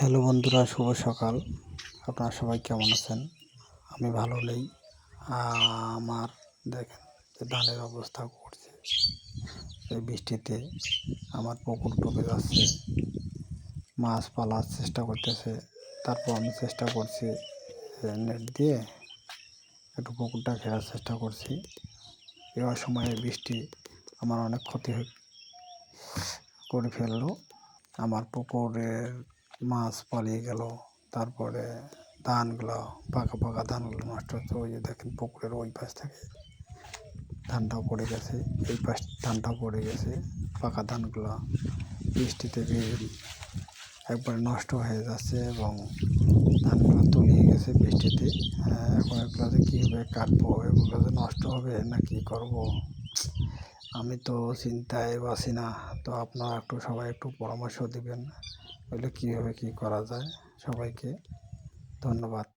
Hello বন্ধুরা, শুভ সকাল। আপনারা সবাই কেমন আছেন? আমি ভালো নেই। আমার দেখেন যে ধানের অবস্থা করছে, এই বৃষ্টিতে আমার পুকুর ডুবে যাচ্ছে। মাছ পালার চেষ্টা করতেছে, তারপর আমি চেষ্টা করছি নেট দিয়ে একটু পুকুরটা ঘেরার চেষ্টা করছি। এই অসময়ে বৃষ্টি আমার অনেক ক্ষতি করে ফেললো। আমার পুকুরের মাছ পালিয়ে গেল, তারপরে ধানগুলো পাকা পাকা ধানগুলো নষ্ট হচ্ছে। ওই যে দেখেন পুকুরের ওই পাশ থেকে ধানটাও পড়ে গেছে, এই পাশ ধানটাও পড়ে গেছে। পাকা ধানগুলো বৃষ্টিতে একবারে নষ্ট হয়ে যাচ্ছে এবং ধানগুলো তলিয়ে গেছে বৃষ্টিতে। এখন এগুলো যে কীভাবে কাটবো, এগুলো যে নষ্ট হবে না কি করব, আমি তো চিন্তায় বাঁচি না। তো আপনারা একটু সবাই একটু পরামর্শ দিবেন, এগুলো কীভাবে কী করা যায়। সবাইকে ধন্যবাদ।